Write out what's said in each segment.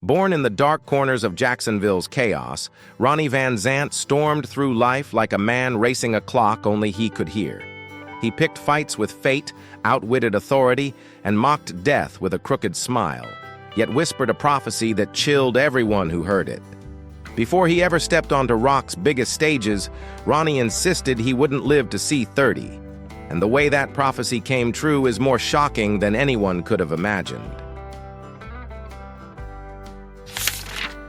Born in the dark corners of Jacksonville's chaos, Ronnie Vanzant stormed through life like a man racing a clock only he could hear. He picked fights with fate, outwitted authority, and mocked death with a crooked smile, yet whispered a prophecy that chilled everyone who heard it. Before he ever stepped onto rock's biggest stages, Ronnie insisted he wouldn't live to see 30. And the way that prophecy came true is more shocking than anyone could have imagined.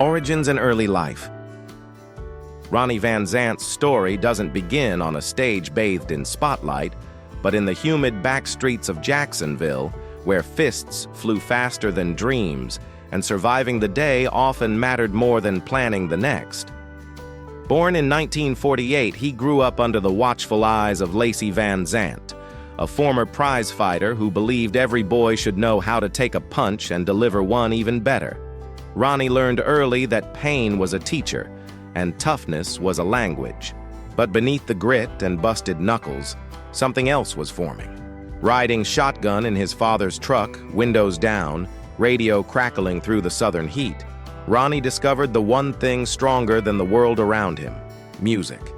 Origins and early life. Ronnie Vanzant's story doesn't begin on a stage bathed in spotlight, but in the humid back streets of Jacksonville, where fists flew faster than dreams, and surviving the day often mattered more than planning the next. Born in 1948, he grew up under the watchful eyes of Lacey Vanzant, a former prize fighter who believed every boy should know how to take a punch and deliver one even better. Ronnie learned early that pain was a teacher, and toughness was a language. But beneath the grit and busted knuckles, something else was forming. Riding shotgun in his father's truck, windows down, radio crackling through the southern heat, Ronnie discovered the one thing stronger than the world around him: music.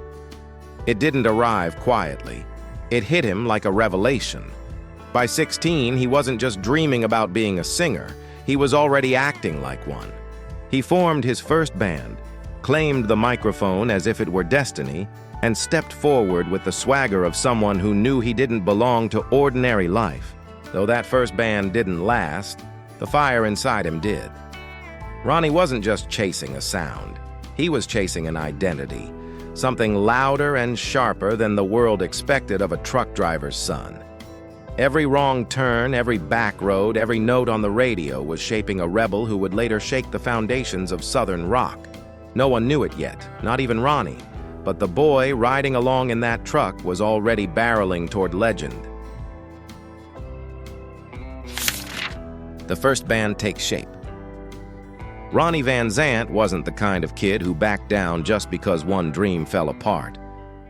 It didn't arrive quietly. It hit him like a revelation. By 16, he wasn't just dreaming about being a singer, he was already acting like one. He formed his first band, claimed the microphone as if it were destiny, and stepped forward with the swagger of someone who knew he didn't belong to ordinary life. Though that first band didn't last, the fire inside him did. Ronnie wasn't just chasing a sound. He was chasing an identity, something louder and sharper than the world expected of a truck driver's son. Every wrong turn, every back road, every note on the radio was shaping a rebel who would later shake the foundations of Southern rock. No one knew it yet, not even Ronnie, but the boy riding along in that truck was already barreling toward legend. The first band takes shape. Ronnie Vanzant wasn't the kind of kid who backed down just because one dream fell apart.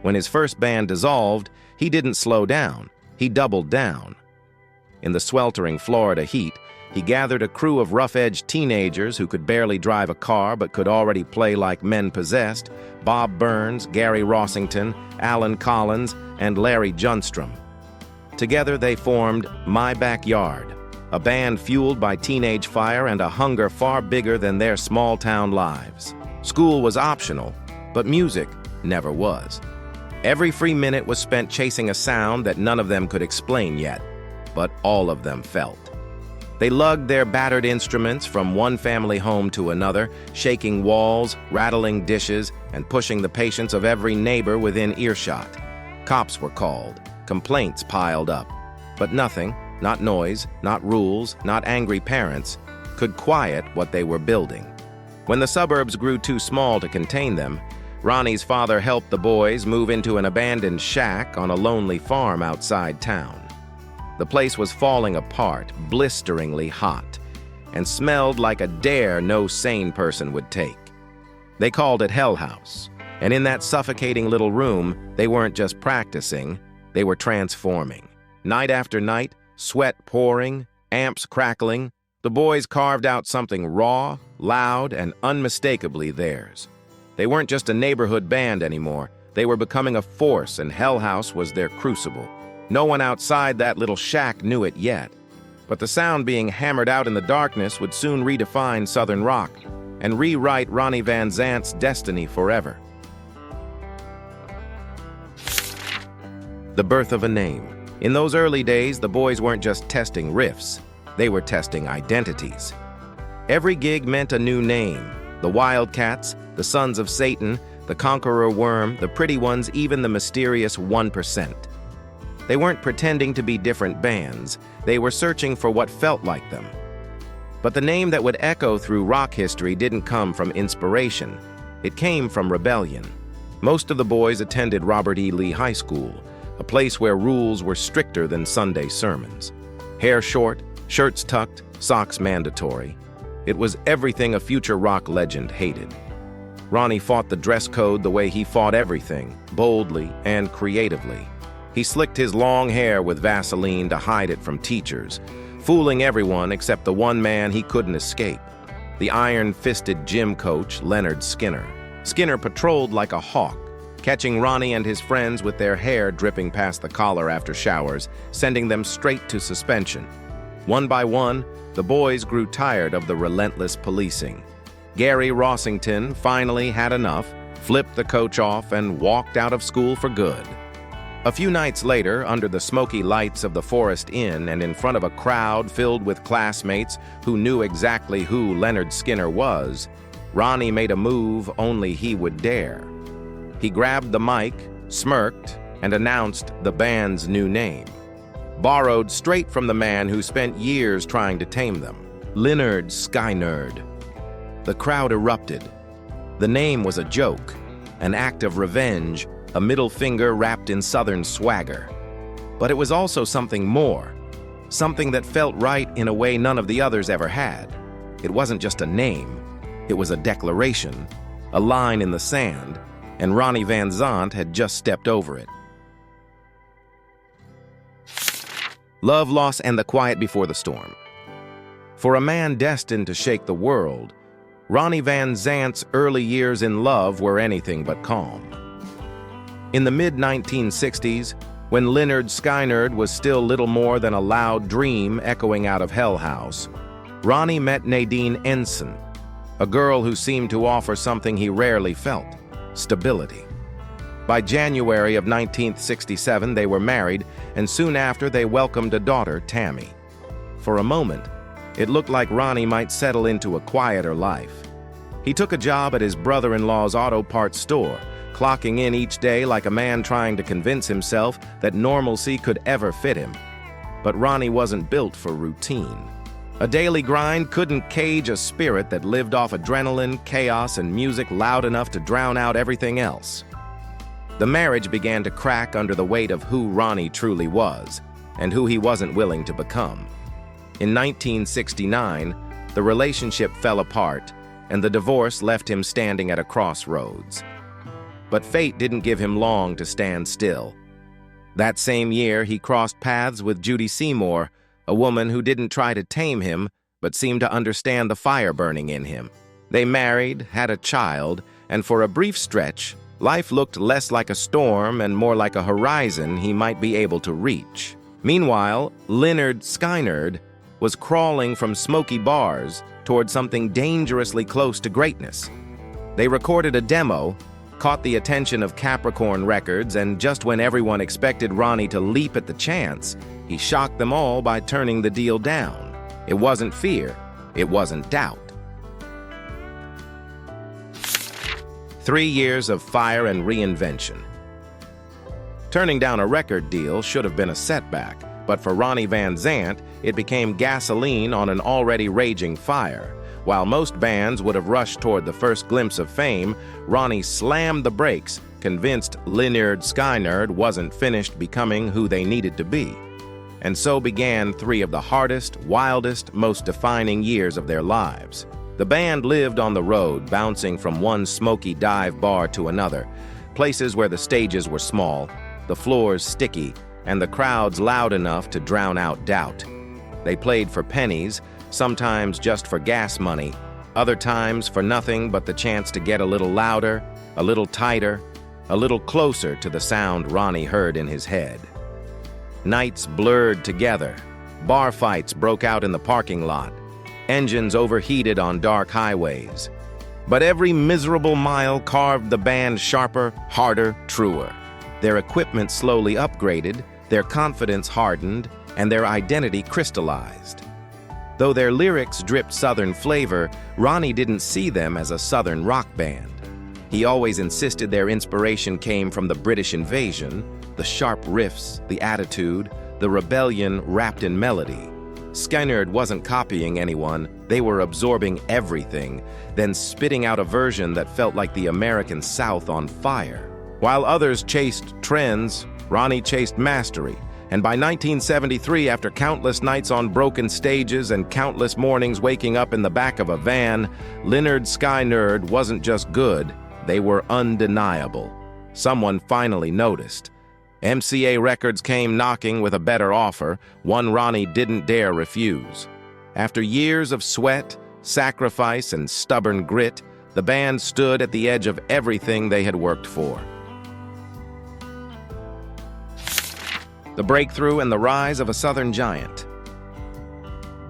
When his first band dissolved, he didn't slow down. He doubled down. In the sweltering Florida heat, he gathered a crew of rough-edged teenagers who could barely drive a car but could already play like men possessed: Bob Burns, Gary Rossington, Alan Collins, and Larry Junstrom. Together they formed My Backyard, a band fueled by teenage fire and a hunger far bigger than their small-town lives. School was optional, but music never was. Every free minute was spent chasing a sound that none of them could explain yet, but all of them felt. They lugged their battered instruments from one family home to another, shaking walls, rattling dishes, and pushing the patience of every neighbor within earshot. Cops were called, complaints piled up, but nothing, not noise, not rules, not angry parents, could quiet what they were building. When the suburbs grew too small to contain them, Ronnie's father helped the boys move into an abandoned shack on a lonely farm outside town. The place was falling apart, blisteringly hot, and smelled like a dare no sane person would take. They called it Hellhouse, and in that suffocating little room, they weren't just practicing, they were transforming. Night after night, sweat pouring, amps crackling, the boys carved out something raw, loud, and unmistakably theirs. They weren't just a neighborhood band anymore. They were becoming a force, and Hellhouse was their crucible. No one outside that little shack knew it yet, but the sound being hammered out in the darkness would soon redefine Southern rock and rewrite Ronnie Vanzant's destiny forever. The birth of a name. In those early days, the boys weren't just testing riffs, they were testing identities. Every gig meant a new name: the Wildcats, the Sons of Satan, the Conqueror Worm, the Pretty Ones, even the mysterious 1%. They weren't pretending to be different bands, they were searching for what felt like them. But the name that would echo through rock history didn't come from inspiration, it came from rebellion. Most of the boys attended Robert E. Lee High School, a place where rules were stricter than Sunday sermons. Hair short, shirts tucked, socks mandatory. It was everything a future rock legend hated. Ronnie fought the dress code the way he fought everything, boldly and creatively. He slicked his long hair with Vaseline to hide it from teachers, fooling everyone except the one man he couldn't escape. the iron-fisted gym coach, Lynyrd Skynyrd. Skynyrd patrolled like a hawk, catching Ronnie and his friends with their hair dripping past the collar after showers, sending them straight to suspension. One by one, the boys grew tired of the relentless policing. Gary Rossington finally had enough, flipped the coach off, and walked out of school for good. A few nights later, under the smoky lights of the Forest Inn and in front of a crowd filled with classmates who knew exactly who Lynyrd Skynyrd was, Ronnie made a move only he would dare. He grabbed the mic, smirked, and announced the band's new name, borrowed straight from the man who spent years trying to tame them, Lynyrd Skynyrd. The crowd erupted. The name was a joke, an act of revenge, a middle finger wrapped in Southern swagger. But it was also something more, something that felt right in a way none of the others ever had. It wasn't just a name, it was a declaration, a line in the sand, and Ronnie Vanzant had just stepped over it. Love, loss, and the quiet before the storm. For a man destined to shake the world, Ronnie Vanzant's early years in love were anything but calm. In the mid-1960s, when Lynyrd Skynyrd was still little more than a loud dream echoing out of Hellhouse, Ronnie met Nadine Ensign, a girl who seemed to offer something he rarely felt: stability. By January of 1967, they were married, and soon after they welcomed a daughter, Tammy. For a moment, it looked like Ronnie might settle into a quieter life. He took a job at his brother-in-law's auto parts store, clocking in each day like a man trying to convince himself that normalcy could ever fit him. But Ronnie wasn't built for routine. A daily grind couldn't cage a spirit that lived off adrenaline, chaos, and music loud enough to drown out everything else. The marriage began to crack under the weight of who Ronnie truly was, and who he wasn't willing to become. In 1969, the relationship fell apart, and the divorce left him standing at a crossroads. But fate didn't give him long to stand still. That same year, he crossed paths with Judy Seymour, a woman who didn't try to tame him, but seemed to understand the fire burning in him. They married, had a child, and for a brief stretch, life looked less like a storm and more like a horizon he might be able to reach. Meanwhile, Lynyrd Skynyrd was crawling from smoky bars toward something dangerously close to greatness. They recorded a demo, caught the attention of Capricorn Records, and just when everyone expected Ronnie to leap at the chance, he shocked them all by turning the deal down. It wasn't fear, it wasn't doubt. 3 years of fire and reinvention. Turning down a record deal should have been a setback, but for Ronnie Vanzant, it became gasoline on an already raging fire. While most bands would have rushed toward the first glimpse of fame, Ronnie slammed the brakes, convinced Lynyrd Skynyrd wasn't finished becoming who they needed to be. And so began 3 of the hardest, wildest, most defining years of their lives. The band lived on the road, bouncing from one smoky dive bar to another, places where the stages were small, the floors sticky, and the crowds loud enough to drown out doubt. They played for pennies, sometimes just for gas money, other times for nothing but the chance to get a little louder, a little tighter, a little closer to the sound Ronnie heard in his head. Nights blurred together. Bar fights broke out in the parking lot. Engines overheated on dark highways. But every miserable mile carved the band sharper, harder, truer. Their equipment slowly upgraded, their confidence hardened, and their identity crystallized. Though their lyrics dripped Southern flavor, Ronnie didn't see them as a Southern rock band. He always insisted their inspiration came from the British invasion, the sharp riffs, the attitude, the rebellion wrapped in melody. Skynyrd wasn't copying anyone, they were absorbing everything, then spitting out a version that felt like the American South on fire. While others chased trends, Ronnie chased mastery, and by 1973, after countless nights on broken stages and countless mornings waking up in the back of a van, Lynyrd Skynyrd wasn't just good, they were undeniable. Someone finally noticed. MCA Records came knocking with a better offer, one Ronnie didn't dare refuse. After years of sweat, sacrifice, and stubborn grit, the band stood at the edge of everything they had worked for. The breakthrough and the rise of a Southern giant.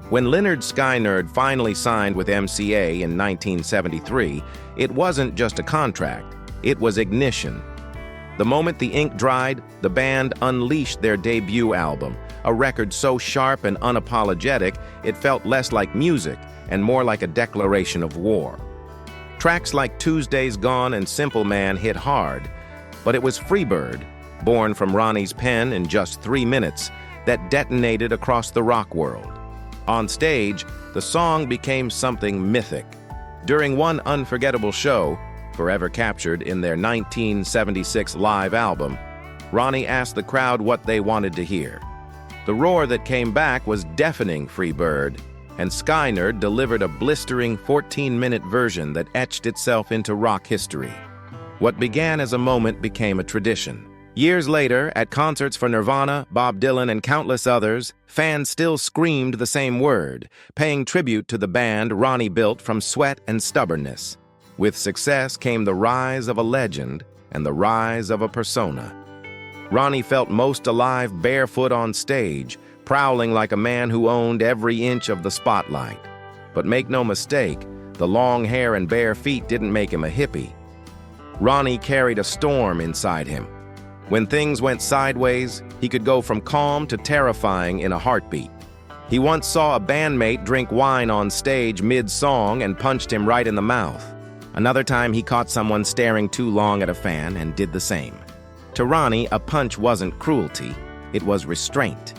When Lynyrd Skynyrd finally signed with MCA in 1973, it wasn't just a contract, it was ignition. The moment the ink dried, the band unleashed their debut album, a record so sharp and unapologetic it felt less like music and more like a declaration of war. Tracks like Tuesday's Gone and Simple Man hit hard, but it was Freebird, born from Ronnie's pen in just 3 minutes, that detonated across the rock world. On stage, the song became something mythic. During one unforgettable show, forever captured in their 1976 live album, Ronnie asked the crowd what they wanted to hear. The roar that came back was deafening Freebird, and Skynyrd delivered a blistering 14-minute version that etched itself into rock history. What began as a moment became a tradition. Years later, at concerts for Nirvana, Bob Dylan, and countless others, fans still screamed the same word, paying tribute to the band Ronnie built from sweat and stubbornness. With success came the rise of a legend and the rise of a persona. Ronnie felt most alive barefoot on stage, prowling like a man who owned every inch of the spotlight. But make no mistake, the long hair and bare feet didn't make him a hippie. Ronnie carried a storm inside him. When things went sideways, he could go from calm to terrifying in a heartbeat. He once saw a bandmate drink wine on stage mid-song and punched him right in the mouth. Another time he caught someone staring too long at a fan and did the same. To Ronnie, a punch wasn't cruelty, it was restraint.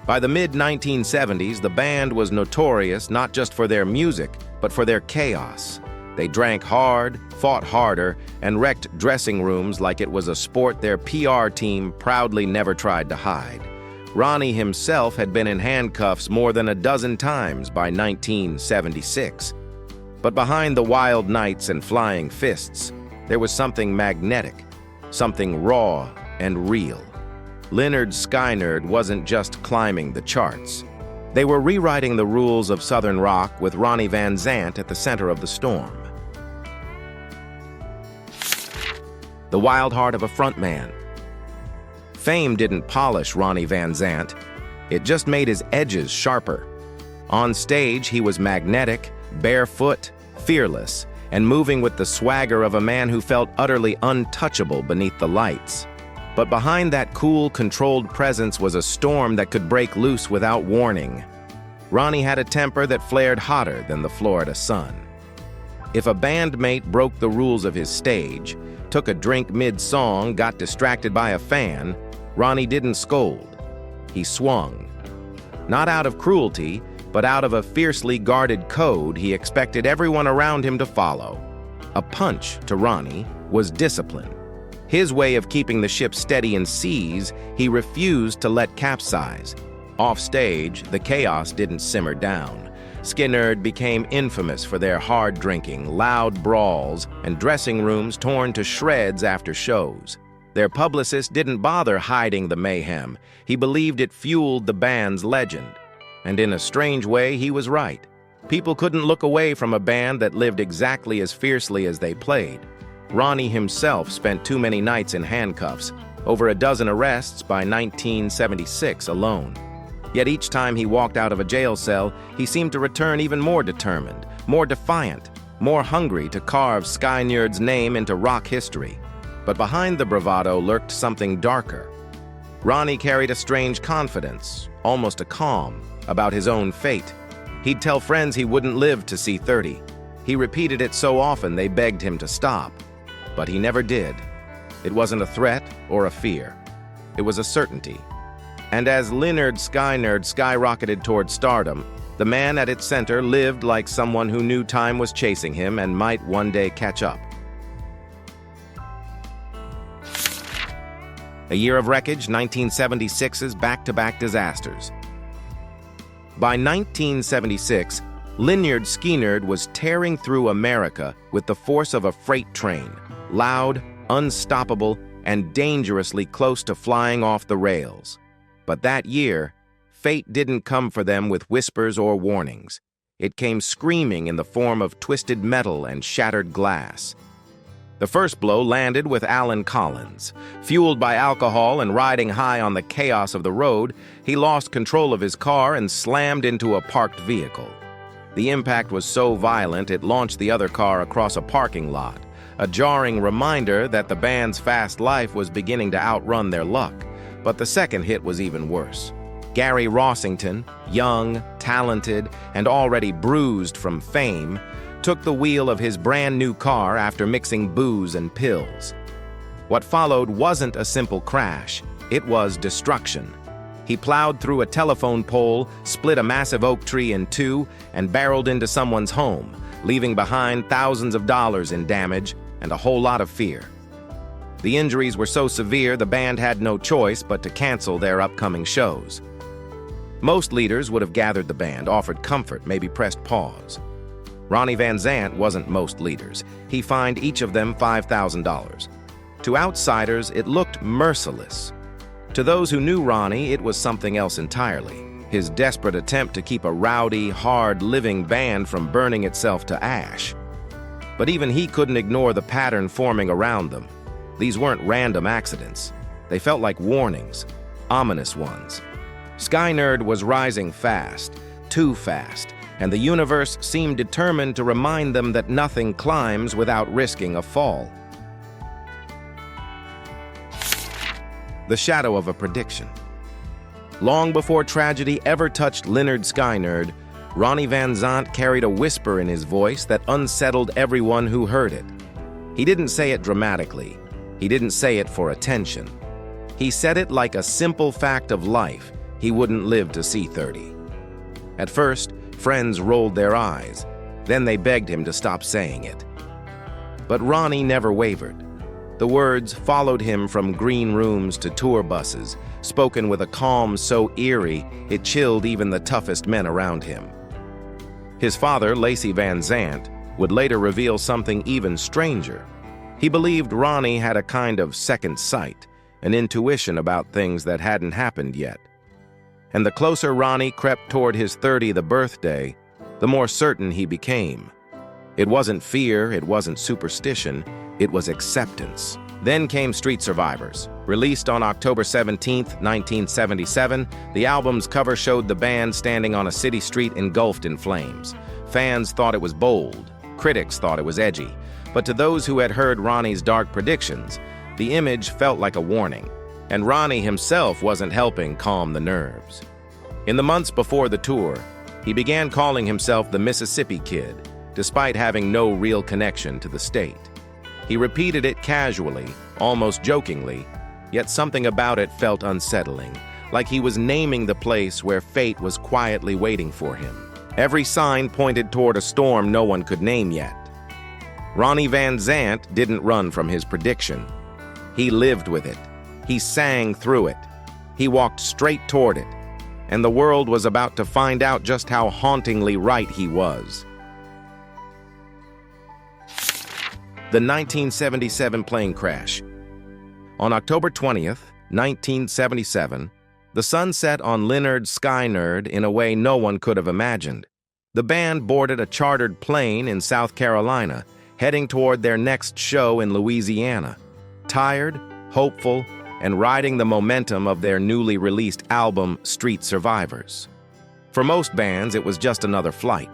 By the mid-1970s, the band was notorious not just for their music, but for their chaos. They drank hard, fought harder, and wrecked dressing rooms like it was a sport their PR team proudly never tried to hide. Ronnie himself had been in handcuffs more than a dozen times by 1976. But behind the wild nights and flying fists, there was something magnetic, something raw and real. Lynyrd Skynyrd wasn't just climbing the charts. They were rewriting the rules of Southern rock with Ronnie Vanzant at the center of the storm. The wild heart of a frontman. Fame didn't polish Ronnie Vanzant, it just made his edges sharper. On stage, he was magnetic, barefoot, fearless, and moving with the swagger of a man who felt utterly untouchable beneath the lights. But behind that cool, controlled presence was a storm that could break loose without warning. Ronnie had a temper that flared hotter than the Florida sun. If a bandmate broke the rules of his stage, took a drink mid-song, got distracted by a fan, Ronnie didn't scold. He swung. Not out of cruelty, but out of a fiercely guarded code he expected everyone around him to follow. A punch, to Ronnie, was discipline. His way of keeping the ship steady in seas, he refused to let capsize. Off stage, the chaos didn't simmer down. Skynyrd became infamous for their hard drinking, loud brawls, and dressing rooms torn to shreds after shows. Their publicist didn't bother hiding the mayhem. He believed it fueled the band's legend. And in a strange way, he was right. People couldn't look away from a band that lived exactly as fiercely as they played. Ronnie himself spent too many nights in handcuffs, over a dozen arrests by 1976 alone. Yet each time he walked out of a jail cell, he seemed to return even more determined, more defiant, more hungry to carve Skynyrd's name into rock history. But behind the bravado lurked something darker. Ronnie carried a strange confidence, almost a calm, about his own fate. He'd tell friends he wouldn't live to see 30. He repeated it so often they begged him to stop. But he never did. It wasn't a threat or a fear. It was a certainty. And as Lynyrd Skynyrd skyrocketed toward stardom, the man at its center lived like someone who knew time was chasing him and might one day catch up. A year of wreckage, 1976's back-to-back disasters. By 1976, Lynyrd Skynyrd was tearing through America with the force of a freight train, loud, unstoppable, and dangerously close to flying off the rails. But that year, fate didn't come for them with whispers or warnings. It came screaming in the form of twisted metal and shattered glass. The first blow landed with Alan Collins. Fueled by alcohol and riding high on the chaos of the road, he lost control of his car and slammed into a parked vehicle. The impact was so violent it launched the other car across a parking lot, a jarring reminder that the band's fast life was beginning to outrun their luck. But the second hit was even worse. Gary Rossington, young, talented, and already bruised from fame, took the wheel of his brand new car after mixing booze and pills. What followed wasn't a simple crash, it was destruction. He plowed through a telephone pole, split a massive oak tree in two, and barreled into someone's home, leaving behind thousands of dollars in damage and a whole lot of fear. The injuries were so severe the band had no choice but to cancel their upcoming shows. Most leaders would have gathered the band, offered comfort, maybe pressed pause. Ronnie Vanzant wasn't most leaders. He fined each of them $5,000. To outsiders, it looked merciless. To those who knew Ronnie, it was something else entirely. His desperate attempt to keep a rowdy, hard-living band from burning itself to ash. But even he couldn't ignore the pattern forming around them. These weren't random accidents. They felt like warnings, ominous ones. Skynyrd was rising fast, too fast, and the universe seemed determined to remind them that nothing climbs without risking a fall. The shadow of a prediction. Long before tragedy ever touched Lynyrd Skynyrd, Ronnie Vanzant carried a whisper in his voice that unsettled everyone who heard it. He didn't say it dramatically. He didn't say it for attention. He said it like a simple fact of life. He wouldn't live to see 30. At first, friends rolled their eyes. Then they begged him to stop saying it. But Ronnie never wavered. The words followed him from green rooms to tour buses, spoken with a calm so eerie it chilled even the toughest men around him. His father, Lacey Vanzant, would later reveal something even stranger. He believed Ronnie had a kind of second sight, an intuition about things that hadn't happened yet. And the closer Ronnie crept toward his 30th birthday, the more certain he became. It wasn't fear, it wasn't superstition, it was acceptance. Then came Street Survivors. Released on October 17, 1977, the album's cover showed the band standing on a city street engulfed in flames. Fans thought it was bold, critics thought it was edgy, but to those who had heard Ronnie's dark predictions, the image felt like a warning. And Ronnie himself wasn't helping calm the nerves. In the months before the tour, he began calling himself the Mississippi Kid, despite having no real connection to the state. He repeated it casually, almost jokingly, yet something about it felt unsettling, like he was naming the place where fate was quietly waiting for him. Every sign pointed toward a storm no one could name yet. Ronnie Vanzant didn't run from his prediction. He lived with it. He sang through it. He walked straight toward it. And the world was about to find out just how hauntingly right he was. The 1977 plane crash. On October 20th, 1977, the sun set on Lynyrd Skynyrd in a way no one could have imagined. The band boarded a chartered plane in South Carolina, heading toward their next show in Louisiana. Tired, hopeful, and riding the momentum of their newly released album, Street Survivors. For most bands, it was just another flight.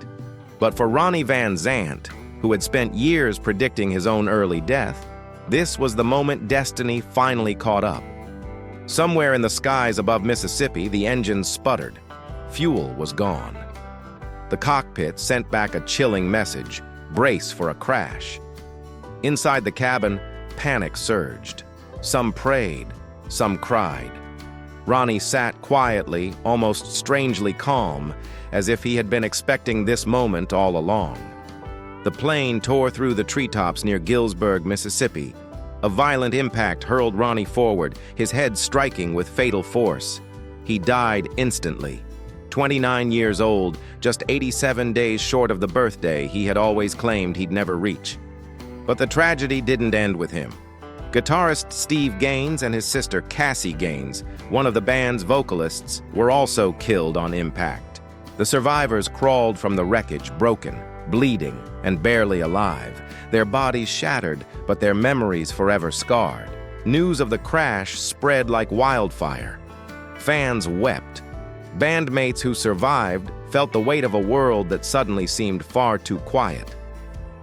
But for Ronnie Vanzant, who had spent years predicting his own early death, this was the moment destiny finally caught up. Somewhere in the skies above Mississippi, the engine sputtered. Fuel was gone. The cockpit sent back a chilling message: brace for a crash. Inside the cabin, panic surged. Some prayed, some cried. Ronnie sat quietly, almost strangely calm, as if he had been expecting this moment all along. The plane tore through the treetops near Gillsburg, Mississippi. A violent impact hurled Ronnie forward, his head striking with fatal force. He died instantly. 29 years old, just 87 days short of the birthday he had always claimed he'd never reach. But the tragedy didn't end with him. Guitarist Steve Gaines and his sister Cassie Gaines, one of the band's vocalists, were also killed on impact. The survivors crawled from the wreckage, broken, bleeding, and barely alive, their bodies shattered, but their memories forever scarred. News of the crash spread like wildfire. Fans wept. Bandmates who survived felt the weight of a world that suddenly seemed far too quiet.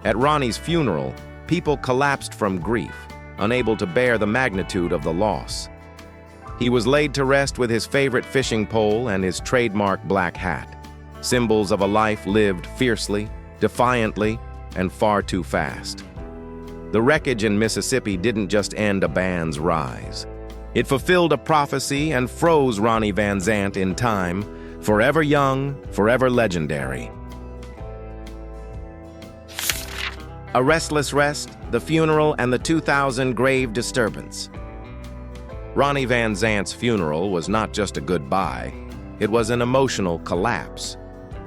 At Ronnie's funeral, people collapsed from grief, unable to bear the magnitude of the loss. He was laid to rest with his favorite fishing pole and his trademark black hat, symbols of a life lived fiercely, defiantly, and far too fast. The wreckage in Mississippi didn't just end a band's rise. It fulfilled a prophecy and froze Ronnie Vanzant in time, forever young, forever legendary. A Restless Rest, the funeral, and the 2000 grave disturbance. Ronnie Vanzant's funeral was not just a goodbye, it was an emotional collapse.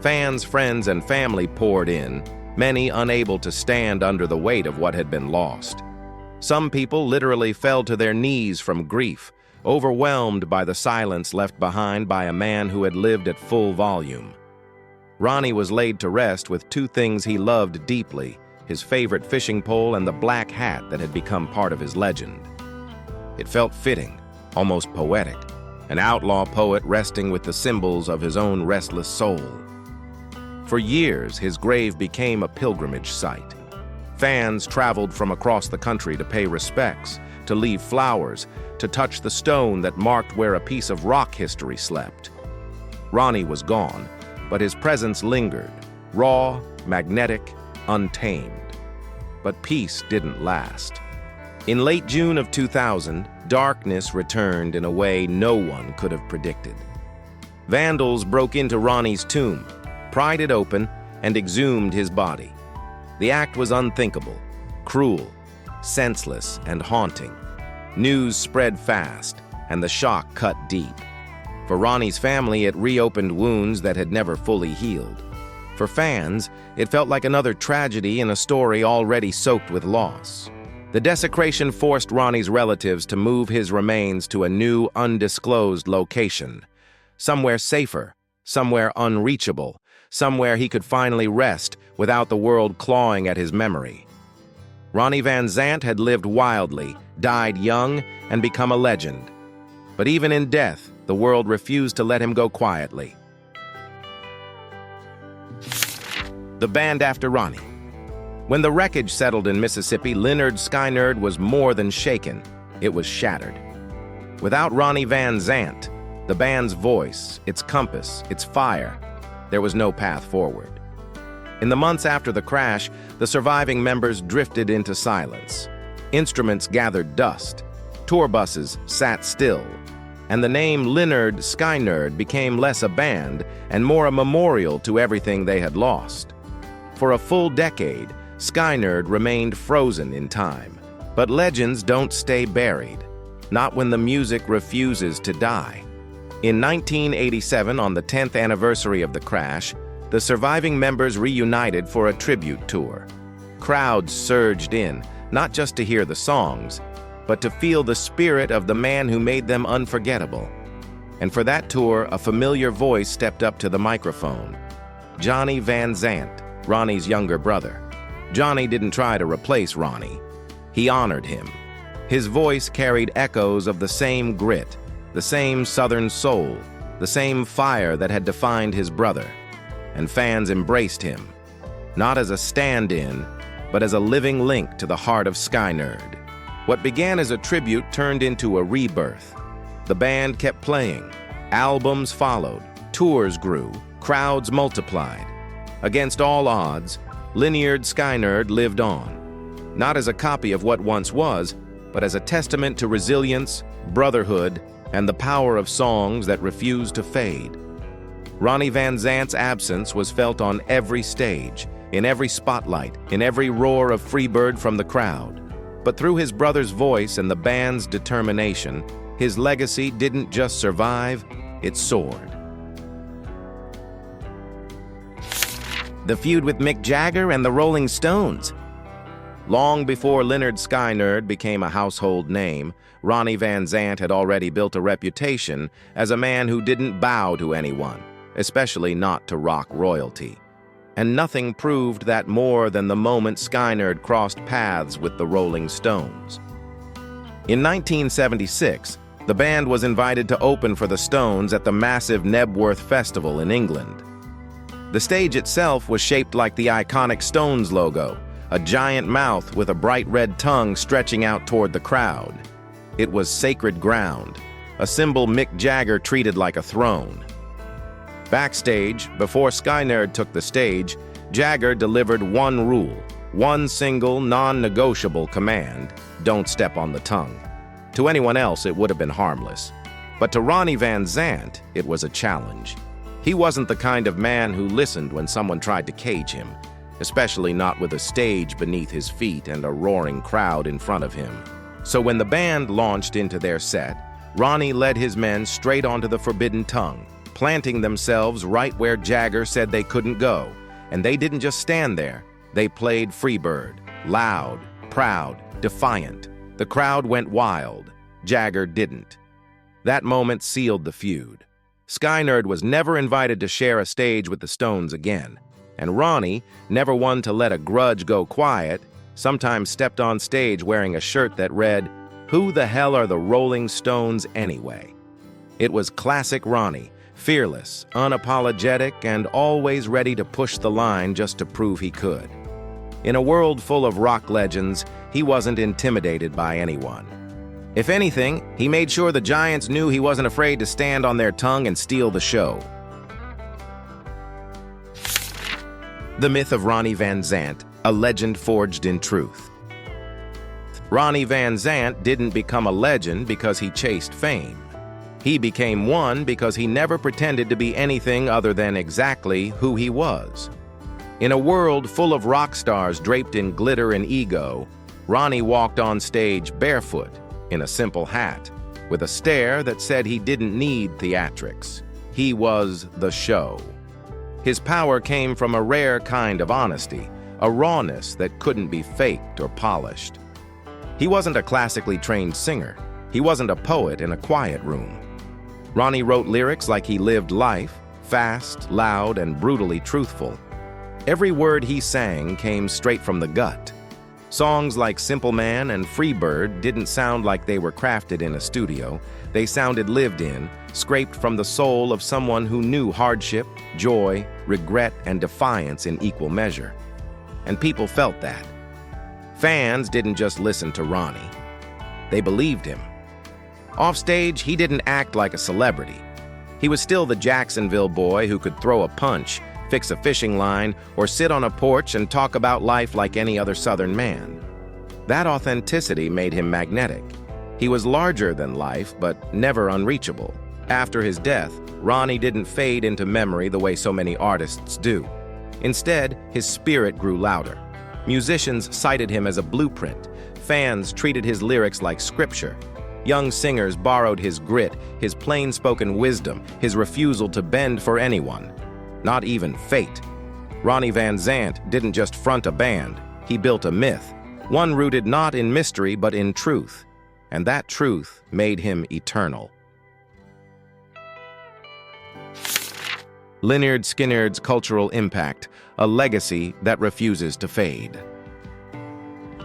Fans, friends, and family poured in, many unable to stand under the weight of what had been lost. Some people literally fell to their knees from grief, overwhelmed by the silence left behind by a man who had lived at full volume. Ronnie was laid to rest with two things he loved deeply: his favorite fishing pole and the black hat that had become part of his legend. It felt fitting, almost poetic, an outlaw poet resting with the symbols of his own restless soul. For years, his grave became a pilgrimage site. Fans traveled from across the country to pay respects, to leave flowers, to touch the stone that marked where a piece of rock history slept. Ronnie was gone, but his presence lingered, raw, magnetic, untamed. But peace didn't last. In late June of 2000, darkness returned in a way no one could have predicted. Vandals broke into Ronnie's tomb, pried it open, and exhumed his body. The act was unthinkable, cruel, senseless, and haunting. News spread fast, and the shock cut deep. For Ronnie's family, it reopened wounds that had never fully healed. For fans, it felt like another tragedy in a story already soaked with loss. The desecration forced Ronnie's relatives to move his remains to a new, undisclosed location. Somewhere safer, somewhere unreachable, somewhere he could finally rest without the world clawing at his memory. Ronnie Vanzant had lived wildly, died young, and become a legend. But even in death, the world refused to let him go quietly. The band after Ronnie. When the wreckage settled in Mississippi, Lynyrd Skynyrd was more than shaken. It was shattered. Without Ronnie Vanzant, the band's voice, its compass, its fire, there was no path forward. In the months after the crash, the surviving members drifted into silence. Instruments gathered dust. Tour buses sat still. And the name Lynyrd Skynyrd became less a band and more a memorial to everything they had lost. For a full decade, Skynyrd remained frozen in time. But legends don't stay buried, not when the music refuses to die. In 1987, on the 10th anniversary of the crash, the surviving members reunited for a tribute tour. Crowds surged in, not just to hear the songs, but to feel the spirit of the man who made them unforgettable. And for that tour, a familiar voice stepped up to the microphone. Johnny Vanzant, Ronnie's younger brother. Johnny didn't try to replace Ronnie. He honored him. His voice carried echoes of the same grit, the same Southern soul, the same fire that had defined his brother. And fans embraced him, not as a stand-in, but as a living link to the heart of Skynyrd. What began as a tribute turned into a rebirth. The band kept playing. Albums followed. Tours grew. Crowds multiplied. Against all odds, Lynyrd Skynyrd lived on. Not as a copy of what once was, but as a testament to resilience, brotherhood, and the power of songs that refuse to fade. Ronnie Vanzant's absence was felt on every stage, in every spotlight, in every roar of Freebird from the crowd. But through his brother's voice and the band's determination, his legacy didn't just survive, it soared. The feud with Mick Jagger and the Rolling Stones. Long before Lynyrd Skynyrd became a household name, Ronnie Vanzant had already built a reputation as a man who didn't bow to anyone, especially not to rock royalty. And nothing proved that more than the moment Skynyrd crossed paths with the Rolling Stones. In 1976, the band was invited to open for the Stones at the massive Knebworth Festival in England. The stage itself was shaped like the iconic Stones logo, a giant mouth with a bright red tongue stretching out toward the crowd. It was sacred ground, a symbol Mick Jagger treated like a throne. Backstage, before Skynyrd took the stage, Jagger delivered one rule, one single, non-negotiable command: don't step on the tongue. To anyone else, it would have been harmless. But to Ronnie Vanzant, it was a challenge. He wasn't the kind of man who listened when someone tried to cage him, especially not with a stage beneath his feet and a roaring crowd in front of him. So when the band launched into their set, Ronnie led his men straight onto the forbidden tongue, planting themselves right where Jagger said they couldn't go. And they didn't just stand there. They played Freebird, loud, proud, defiant. The crowd went wild. Jagger didn't. That moment sealed the feud. Skynyrd was never invited to share a stage with the Stones again. And Ronnie, never one to let a grudge go quiet, sometimes stepped on stage wearing a shirt that read, "Who the hell are the Rolling Stones anyway?" It was classic Ronnie, fearless, unapologetic, and always ready to push the line just to prove he could. In a world full of rock legends, he wasn't intimidated by anyone. If anything, he made sure the Giants knew he wasn't afraid to stand on their tongue and steal the show. The myth of Ronnie Vanzant, a legend forged in truth. Ronnie Vanzant didn't become a legend because he chased fame. He became one because he never pretended to be anything other than exactly who he was. In a world full of rock stars draped in glitter and ego, Ronnie walked on stage barefoot, in a simple hat, with a stare that said he didn't need theatrics. He was the show. His power came from a rare kind of honesty, a rawness that couldn't be faked or polished. He wasn't a classically trained singer. He wasn't a poet in a quiet room. Ronnie wrote lyrics like he lived life, fast, loud, and brutally truthful. Every word he sang came straight from the gut. Songs like Simple Man and Freebird didn't sound like they were crafted in a studio. They sounded lived in, scraped from the soul of someone who knew hardship, joy, regret, and defiance in equal measure. And people felt that. Fans didn't just listen to Ronnie. They believed him. Offstage, he didn't act like a celebrity. He was still the Jacksonville boy who could throw a punch, fix a fishing line, or sit on a porch and talk about life like any other Southern man. That authenticity made him magnetic. He was larger than life, but never unreachable. After his death, Ronnie didn't fade into memory the way so many artists do. Instead, his spirit grew louder. Musicians cited him as a blueprint. Fans treated his lyrics like scripture. Young singers borrowed his grit, his plain-spoken wisdom, his refusal to bend for anyone, not even fate. Ronnie Vanzant didn't just front a band, he built a myth, one rooted not in mystery but in truth, and that truth made him eternal. Lynyrd Skynyrd's cultural impact, a legacy that refuses to fade.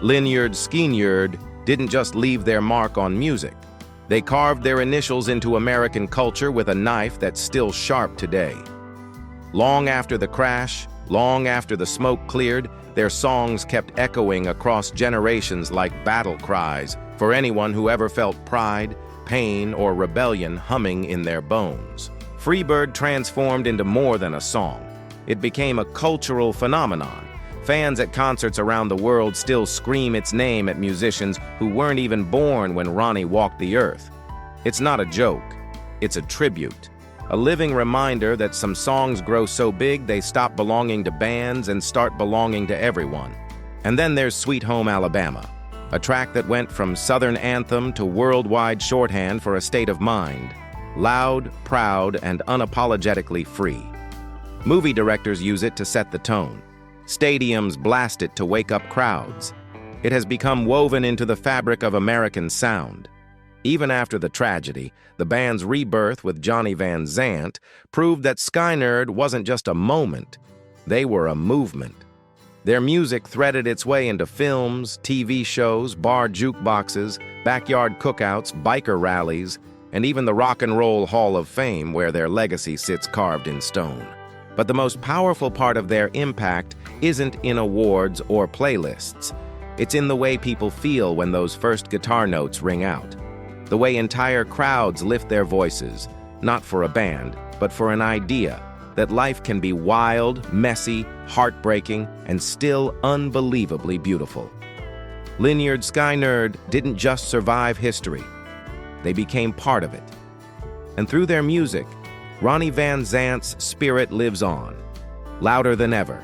Lynyrd Skynyrd didn't just leave their mark on music. They carved their initials into American culture with a knife that's still sharp today. Long after the crash, long after the smoke cleared, their songs kept echoing across generations like battle cries for anyone who ever felt pride, pain, or rebellion humming in their bones. Freebird transformed into more than a song. It became a cultural phenomenon. Fans at concerts around the world still scream its name at musicians who weren't even born when Ronnie walked the earth. It's not a joke. It's a tribute. A living reminder that some songs grow so big they stop belonging to bands and start belonging to everyone. And then there's Sweet Home Alabama, a track that went from Southern anthem to worldwide shorthand for a state of mind. Loud, proud, and unapologetically free. Movie directors use it to set the tone. Stadiums blast it to wake up crowds. It has become woven into the fabric of American sound. Even after the tragedy, the band's rebirth with Ronnie Vanzant proved that Skynyrd wasn't just a moment, they were a movement. Their music threaded its way into films, TV shows, bar jukeboxes, backyard cookouts, biker rallies, and even the Rock and Roll Hall of Fame, where their legacy sits carved in stone. But the most powerful part of their impact isn't in awards or playlists. It's in the way people feel when those first guitar notes ring out. The way entire crowds lift their voices, not for a band, but for an idea that life can be wild, messy, heartbreaking, and still unbelievably beautiful. Lynyrd Skynyrd didn't just survive history. They became part of it. And through their music, Ronnie Vanzant's spirit lives on, louder than ever,